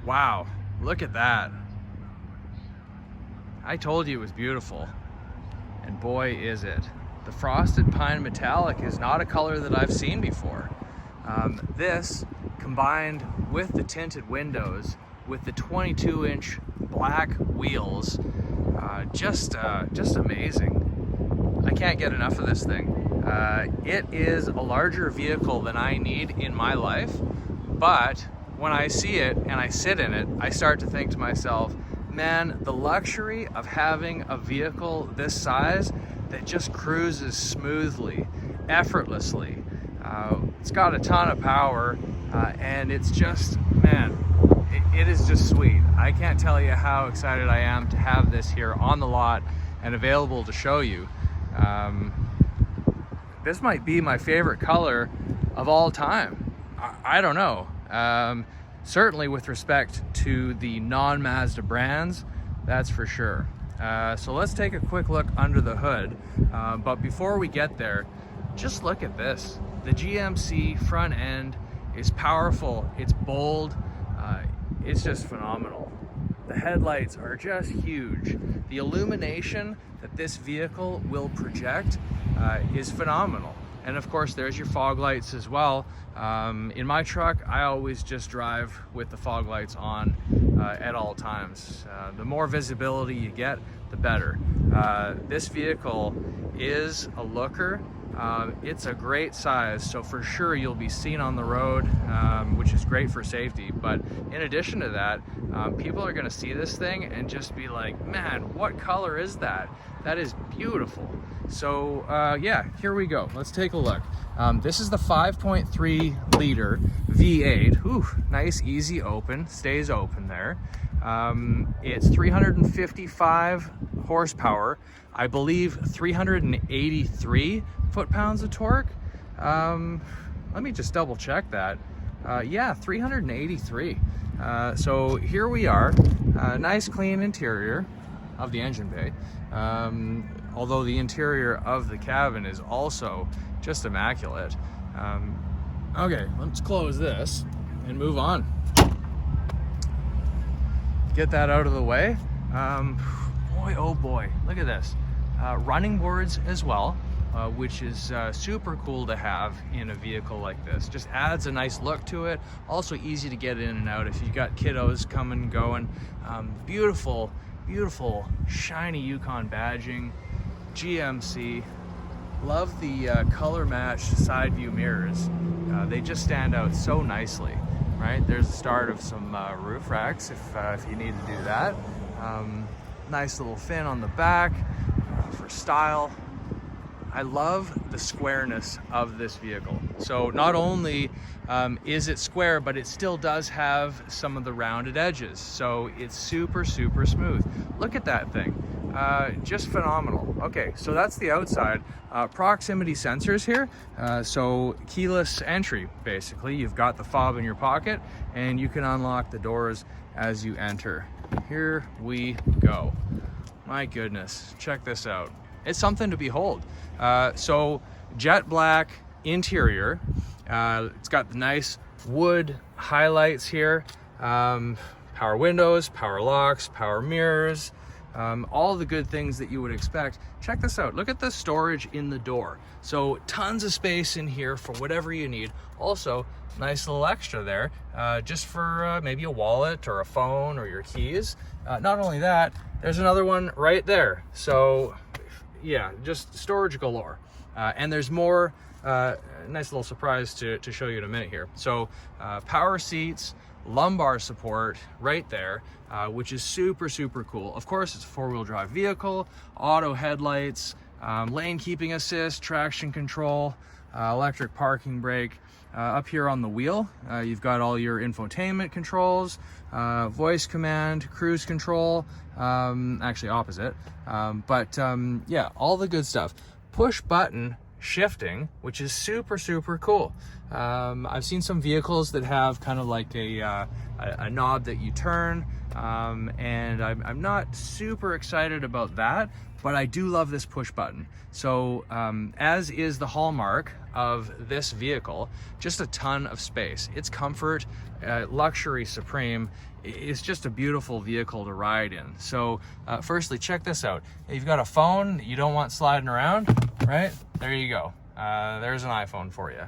Wow, look at that. I told you it was beautiful, and boy is it. The frosted pine metallic is not a color that I've seen before. This, combined with the tinted windows, with the 22-inch black wheels, just amazing. I can't get enough of this thing. It is a larger vehicle than I need in my life, but when I see it and I sit in it, I start to think to myself, man, the luxury of having a vehicle this size that just cruises smoothly, effortlessly. It's got a ton of power, and it's just, man, it is just sweet. I can't tell you how excited I am to have this here on the lot and available to show you. This might be my favorite color of all time. I don't know. Certainly with respect to the non-Mazda brands, that's for sure. So let's take a quick look under the hood. But before we get there, just look at this. The GMC front end is powerful, it's bold, it's just phenomenal. The headlights are just huge. The illumination that this vehicle will project is phenomenal. And of course, there's your fog lights as well. In my truck, I always just drive with the fog lights on at all times. The more visibility you get, the better. This vehicle is a looker. It's a great size, so for sure you'll be seen on the road, which is great for safety. But in addition to that, people are gonna see this thing and just be like, man, what color is that? That is beautiful. So yeah, here we go. Let's take a look. This is the 5.3 liter V8. Ooh, nice, easy open, stays open there. It's 355 horsepower. I believe 383 foot-pounds of torque. Let me just double check that. Yeah, 383. So here we are. Nice clean interior of the engine bay. Although the interior of the cabin is also just immaculate. Okay, let's close this and move on. Get that out of the way. Boy, oh boy, look at this. Running boards as well, which is super cool to have in a vehicle like this. Just adds a nice look to it. Also easy to get in and out if you've got kiddos coming and going. Beautiful, beautiful, shiny Yukon badging. GMC. Love the color matched side view mirrors. They just stand out so nicely, right? There's the start of some roof racks if you need to do that. Nice little fin on the back for style. I love the squareness of this vehicle. So not only is it square, but it still does have some of the rounded edges. So it's super, super smooth. Look at that thing. Just phenomenal. Okay, so that's the outside. Proximity sensors here. So keyless entry, basically. You've got the fob in your pocket and you can unlock the doors as you enter. Here we go. My goodness, check this out. It's something to behold. So jet black interior. It's got the nice wood highlights here. Power windows, power locks, power mirrors. All the good things that you would expect. Check this out. Look at the storage in the door. So tons of space in here for whatever you need. Also, nice little extra there, just for maybe a wallet or a phone or your keys. Not only that, there's another one right there. So yeah, just storage galore. And there's more. Nice little surprise to show you in a minute here. So power seats, lumbar support right there, which is super, super cool. Of course, it's a four-wheel drive vehicle, auto headlights, lane keeping assist, traction control, electric parking brake. Up here on the wheel, you've got all your infotainment controls, voice command, cruise control, actually opposite, but yeah, all the good stuff. Push button shifting, which is super, super cool. I've seen some vehicles that have kind of like a knob that you turn, and I'm not super excited about that, but I do love this push button. So as is the hallmark of this vehicle, just a ton of space. It's comfort, luxury supreme. It's just a beautiful vehicle to ride in. So firstly, check this out. If you've got a phone that you don't want sliding around, right? There you go. There's an iPhone for you.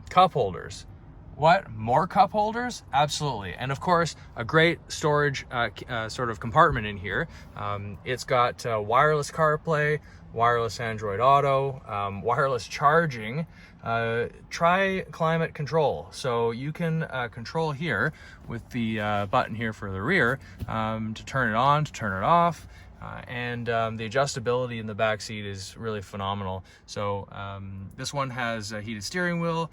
Cup holders. What? More cup holders? Absolutely. And of course, a great storage sort of compartment in here. It's got wireless CarPlay, wireless Android Auto, wireless charging, climate control. So you can control here with the button here for the rear to turn it on, to turn it off. And the adjustability in the back seat is really phenomenal. So this one has a heated steering wheel,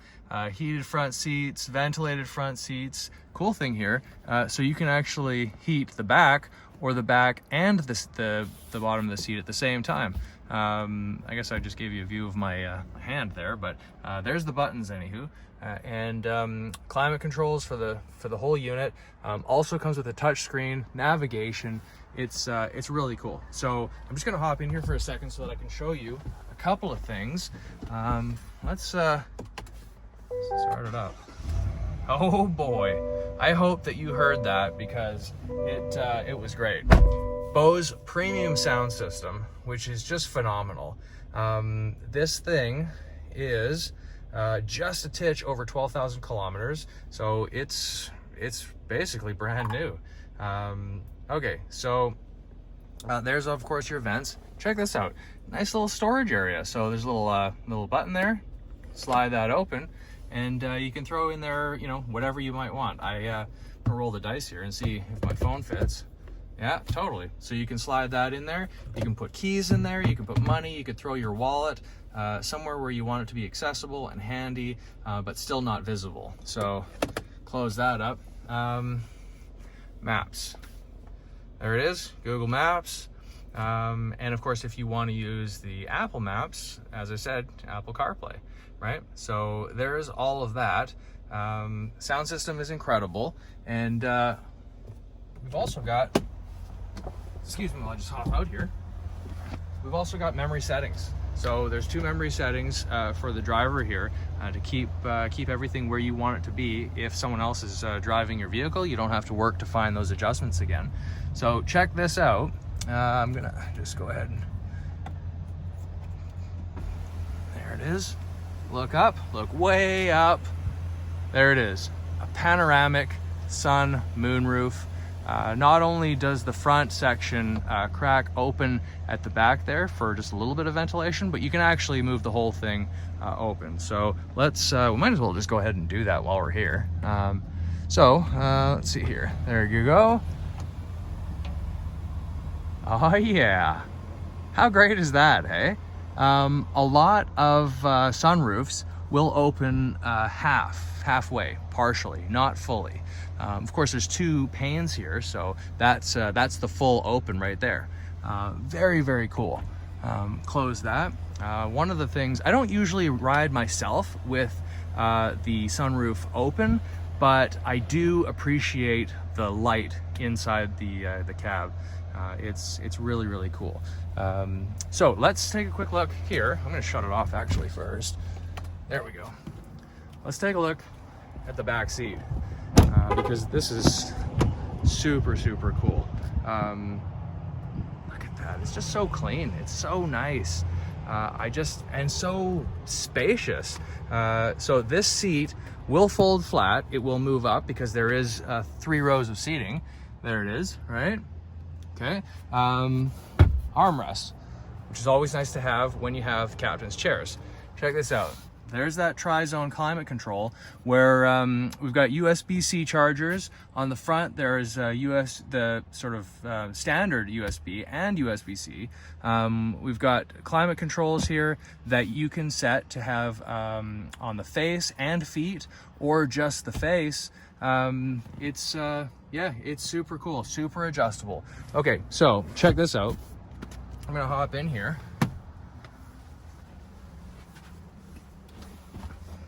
heated front seats, ventilated front seats. Cool thing here, so you can actually heat the back or the back and the bottom of the seat at the same time. I guess I just gave you a view of my hand there, but there's the buttons anywho. And climate controls for the whole unit. Also comes with a touch screen, navigation. It's really cool. So I'm just gonna hop in here for a second so that I can show you a couple of things. Let's start it up. Oh boy, I hope that you heard that because it was great. Bose premium sound system, which is just phenomenal. This thing is just a titch over 12,000 kilometers, so it's basically brand new. Okay, so there's of course your vents. Check this out, nice little storage area. So there's a little button there, slide that open, and you can throw in there, you know, whatever you might want. I'll roll the dice here and see if my phone fits. Yeah, totally. So you can slide that in there. You can put keys in there. You can put money. You could throw your wallet somewhere where you want it to be accessible and handy, but still not visible. So close that up. Maps. There it is, Google Maps. And of course, if you want to use the Apple Maps, as I said, Apple CarPlay, right? So there's all of that. Sound system is incredible. And we've also got, excuse me while I just hop out here. We've also got memory settings. So there's 2 memory settings for the driver here to keep everything where you want it to be. If someone else is driving your vehicle, you don't have to work to find those adjustments again. So check this out. I'm gonna just go ahead and, there it is. Look up, look way up. There it is, a panoramic sun moonroof. Not only does the front section crack open at the back there for just a little bit of ventilation, but you can actually move the whole thing open. So let's, we might as well just go ahead and do that while we're here. Let's see here. There you go. Oh yeah. How great is that, hey? A lot of sunroofs will open halfway, partially, not fully. Of course, there's 2 panes here, so that's the full open right there. Very, very cool. Close that. One of the things, I don't usually ride myself with the sunroof open, but I do appreciate the light inside the cab. It's really, really cool. So let's take a quick look here. I'm gonna shut it off actually first. There we go. Let's take a look at the back seat because this is super, super cool. Look at that, it's just so clean. It's so nice. And so spacious. So this seat will fold flat. It will move up because there is 3 rows of seating. There it is, right? Okay. Armrests, which is always nice to have when you have captain's chairs. Check this out. There's that tri-zone climate control where we've got USB-C chargers on the front. There's the sort of standard USB and USB-C. We've got climate controls here that you can set to have on the face and feet, or just the face. Yeah, it's super cool, super adjustable. Okay, so check this out. I'm gonna hop in here.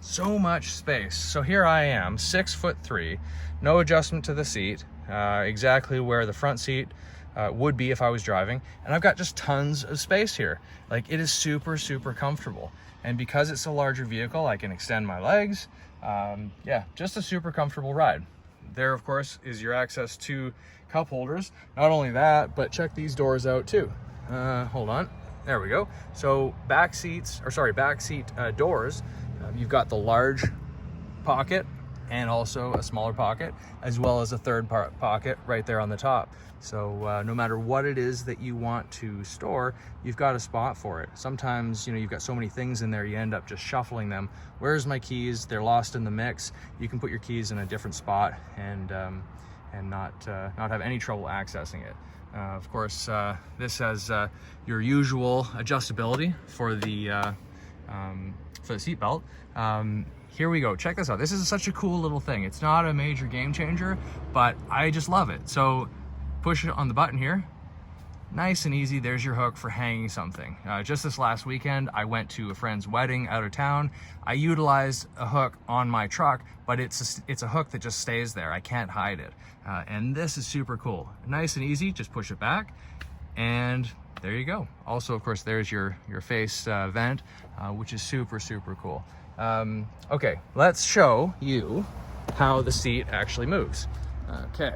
So much space. So here I am, 6'3", no adjustment to the seat, exactly where the front seat would be if I was driving. And I've got just tons of space here. Like, it is super, super comfortable. And because it's a larger vehicle, I can extend my legs. Yeah, just a super comfortable ride. There, of course, is your access to cup holders. Not only that, but check these doors out too. Hold on, there we go. So back seat doors, you've got the large pocket and also a smaller pocket, as well as a third pocket right there on the top. So no matter what it is that you want to store, you've got a spot for it. Sometimes, you know, you've got so many things in there, you end up just shuffling them. Where's my keys? They're lost in the mix. You can put your keys in a different spot and not have any trouble accessing it. Of course, this has your usual adjustability for the seat belt. Here we go, check this out. This is such a cool little thing. It's not a major game changer, but I just love it. So push it on the button here, nice and easy. There's your hook for hanging something. Just this last weekend, I went to a friend's wedding out of town. I utilized a hook on my truck, but it's a hook that just stays there. I can't hide it. And this is super cool. Nice and easy, just push it back, and there you go. Also, of course, there's your face vent, which is super, super cool. Okay, let's show you how the seat actually moves. Okay,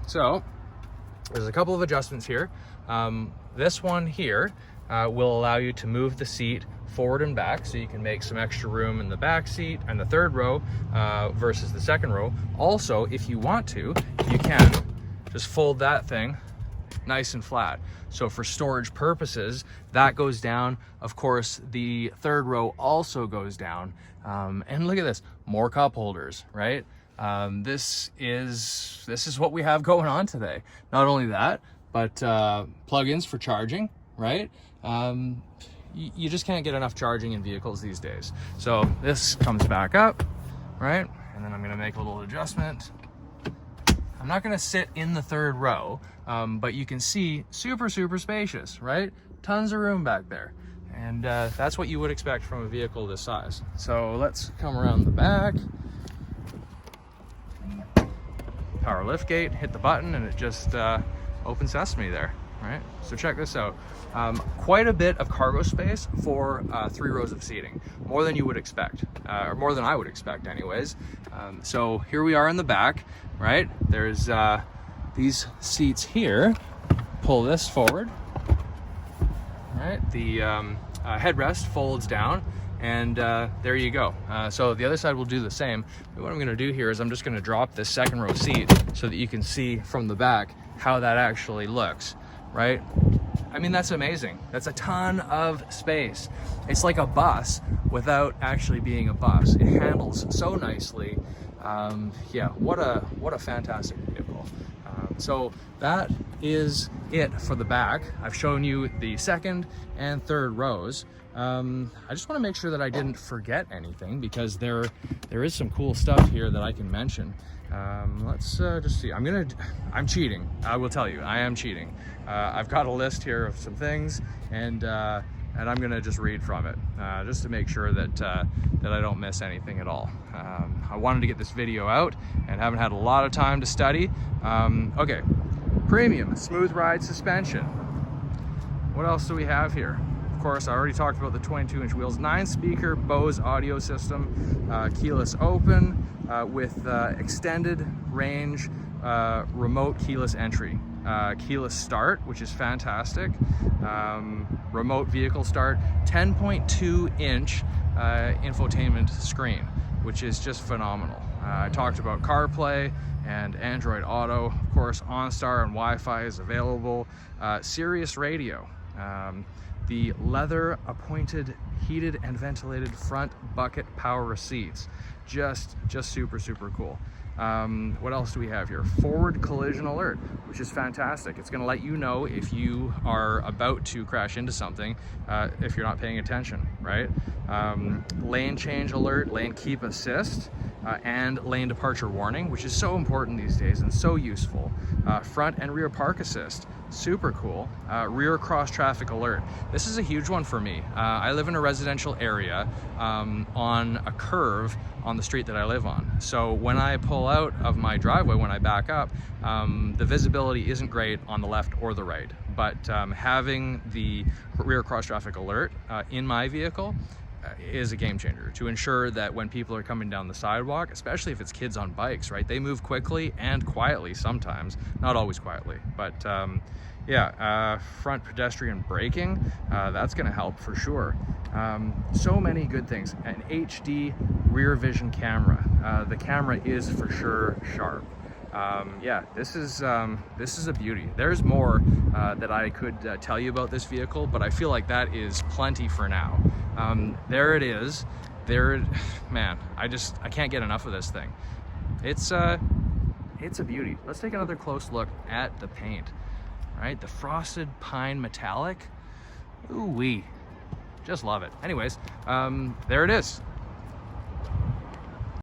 so there's a couple of adjustments here. This one here will allow you to move the seat forward and back, so you can make some extra room in the back seat and the third row versus the second row. Also, if you want to, you can just fold that thing nice and flat. So for storage purposes, that goes down. Of course, the third row also goes down. And look at this, more cup holders, right? This is what we have going on today. Not only that, but plugins for charging, right? You just can't get enough charging in vehicles these days. So this comes back up, right? And then I'm gonna make a little adjustment. I'm not gonna sit in the third row, but you can see super, super spacious, right? Tons of room back there. And that's what you would expect from a vehicle this size. So let's come around the back. Power lift gate, hit the button, and it just opens sesame there, right? So check this out. Quite a bit of cargo space for 3 rows of seating, more than you would expect, or more than I would expect anyways. So here we are in the back, right? There's these seats here. Pull this forward, right? The headrest folds down, and there you go. So the other side will do the same. But what I'm gonna do here is I'm just gonna drop this second row seat so that you can see from the back how that actually looks, right? I mean, that's amazing. That's a ton of space. It's like a bus without actually being a bus. It handles so nicely. Yeah, what a fantastic vehicle. So that is it for the back. I've shown you the second and third rows. I just want to make sure that I didn't forget anything, because there is some cool stuff here that I can mention. Let's just see. I'm cheating. I will tell you, I am cheating. I've got a list here of some things, and I'm gonna just read from it, just to make sure that I don't miss anything at all. I wanted to get this video out and haven't had a lot of time to study. Okay, premium smooth ride suspension. What else do we have here? Of course, I already talked about the 22-inch wheels, 9-speaker Bose audio system, keyless open with extended range, remote keyless entry, keyless start, which is fantastic, remote vehicle start, 10.2-inch infotainment screen, which is just phenomenal. I talked about CarPlay and Android Auto. Of course, OnStar and Wi-Fi is available. Sirius radio. The leather appointed heated and ventilated front bucket power seats. Just super, super cool. What else do we have here? Forward collision alert, which is fantastic. It's gonna let you know if you are about to crash into something, if you're not paying attention, right? Lane change alert, lane keep assist, and lane departure warning, which is so important these days and so useful. Front and rear park assist, super cool. Rear cross traffic alert. This is a huge one for me. I live in a residential area on a curve on the street that I live on. So when I pull out of my driveway, when I back up, the visibility isn't great on the left or the right. But having the rear cross traffic alert in my vehicle is a game changer to ensure that when people are coming down the sidewalk, especially if it's kids on bikes, right? They move quickly and quietly sometimes, not always quietly, but yeah, front pedestrian braking, that's gonna help for sure. So many good things. An HD rear vision camera. The camera is for sure sharp. Yeah, this is a beauty. There's more that I could tell you about this vehicle, but I feel like that is plenty for now. There it is. Man, I can't get enough of this thing. It's a beauty. Let's take another close look at the paint. All right, the frosted pine metallic. Ooh wee, just love it. Anyways, there it is.